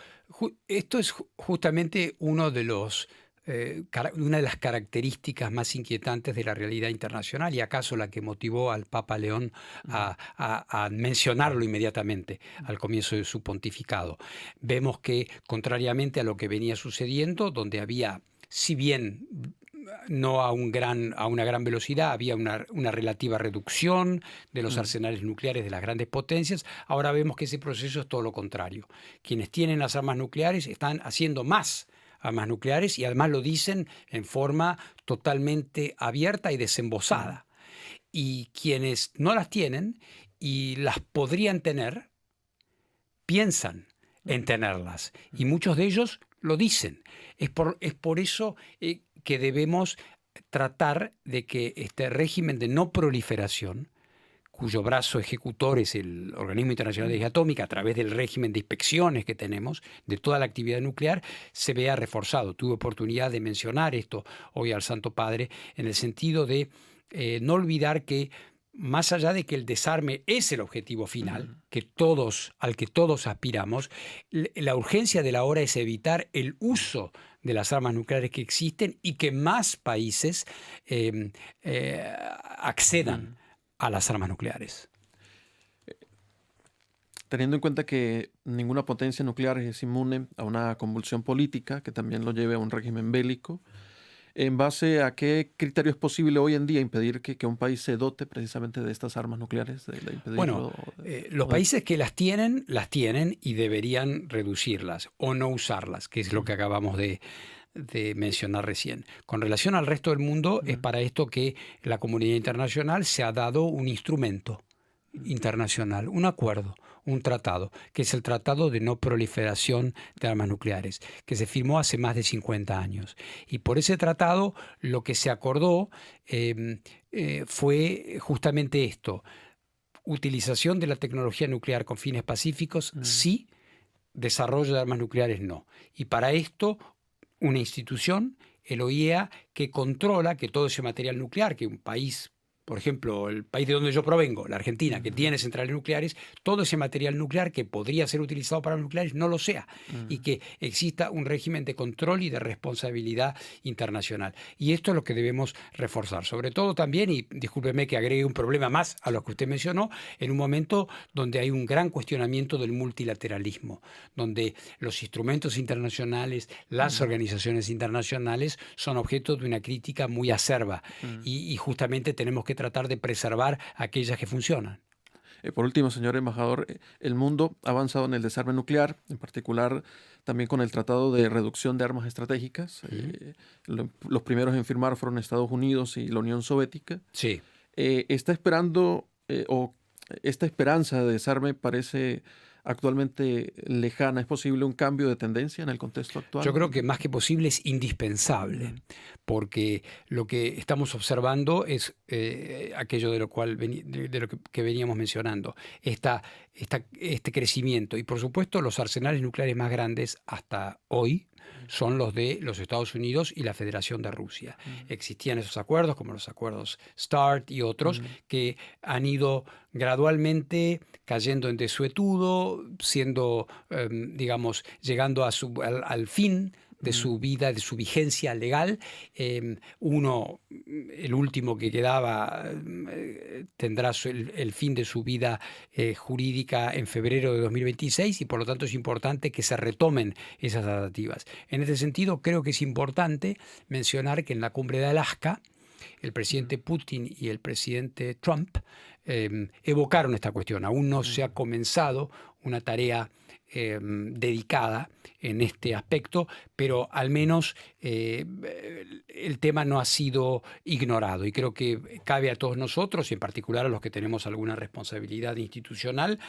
esto es justamente una de las características más inquietantes de la realidad internacional, y acaso la que motivó al Papa León a mencionarlo inmediatamente al comienzo de su pontificado. Vemos que, contrariamente a lo que venía sucediendo, donde había, si bien no a una gran velocidad, había una relativa reducción de los arsenales nucleares de las grandes potencias. Ahora vemos que ese proceso es todo lo contrario. Quienes tienen las armas nucleares están haciendo más armas nucleares y además lo dicen en forma totalmente abierta y desembosada. Y quienes no las tienen y las podrían tener, piensan en tenerlas. Y muchos de ellos lo dicen. Es por eso que debemos tratar de que este régimen de no proliferación, cuyo brazo ejecutor es el Organismo Internacional de Energía Atómica, a través del régimen de inspecciones que tenemos de toda la actividad nuclear, se vea reforzado. Tuve oportunidad de mencionar esto hoy al Santo Padre, en el sentido de no olvidar que, más allá de que el desarme es el objetivo final, al que todos aspiramos, la urgencia de la hora es evitar el uso de las armas nucleares que existen y que más países accedan a las armas nucleares. Teniendo en cuenta que ninguna potencia nuclear es inmune a una convulsión política que también lo lleve a un régimen bélico, ¿en base a qué criterio es posible hoy en día impedir que un país se dote precisamente de estas armas nucleares? Bueno, los países que las tienen y deberían reducirlas o no usarlas, que es lo que acabamos de mencionar recién. Con relación al resto del mundo, es para esto que la comunidad internacional se ha dado un instrumento internacional, un acuerdo, un tratado, que es el Tratado de No Proliferación de Armas Nucleares, que se firmó hace más de 50 años. Y por ese tratado lo que se acordó fue justamente esto: utilización de la tecnología nuclear con fines pacíficos, sí; desarrollo de armas nucleares, no. Y para esto, una institución, el OIEA, que controla que todo ese material nuclear, que un país, por ejemplo, el país de donde yo provengo, la Argentina, que tiene centrales nucleares, todo ese material nuclear que podría ser utilizado para nucleares no lo sea, y que exista un régimen de control y de responsabilidad internacional. Y esto es lo que debemos reforzar. Sobre todo también, y discúlpeme que agregue un problema más a lo que usted mencionó, en un momento donde hay un gran cuestionamiento del multilateralismo, donde los instrumentos internacionales, las organizaciones internacionales son objeto de una crítica muy acerba, y justamente tenemos que tratar de preservar aquellas que funcionan. Por último, señor embajador, el mundo ha avanzado en el desarme nuclear, en particular también con el Tratado de Reducción de Armas Estratégicas. Los primeros en firmar fueron Estados Unidos y la Unión Soviética. Sí. ¿Está esperando o esta esperanza de desarme parece actualmente lejana? ¿Es posible un cambio de tendencia en el contexto actual? Yo creo que más que posible es indispensable, porque lo que estamos observando es aquello de lo que veníamos mencionando, este crecimiento. Y por supuesto los arsenales nucleares más grandes hasta hoy son los de los Estados Unidos y la Federación de Rusia. Existían esos acuerdos, como los acuerdos START y otros, que han ido gradualmente cayendo en desuetudo, siendo, llegando al fin de su vida, de su vigencia legal. El último que quedaba, tendrá el fin de su vida jurídica en febrero de 2026, y por lo tanto es importante que se retomen esas tratativas. En este sentido, creo que es importante mencionar que en la cumbre de Alaska, el presidente Putin y el presidente Trump evocaron esta cuestión. Aún no se ha comenzado una tarea dedicada en este aspecto, pero al menos el tema no ha sido ignorado, y creo que cabe a todos nosotros, y en particular a los que tenemos alguna responsabilidad institucional,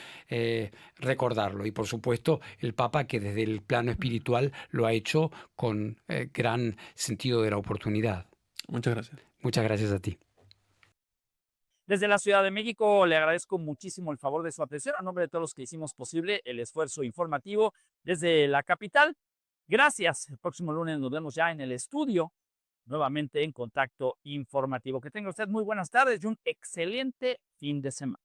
recordarlo. Y por supuesto el Papa, que desde el plano espiritual lo ha hecho con gran sentido de la oportunidad. Muchas gracias. Muchas gracias a ti. Desde la Ciudad de México le agradezco muchísimo el favor de su atención a nombre de todos los que hicimos posible el esfuerzo informativo desde la capital. Gracias. El próximo lunes nos vemos ya en el estudio, nuevamente en Contacto Informativo. Que tenga usted muy buenas tardes y un excelente fin de semana.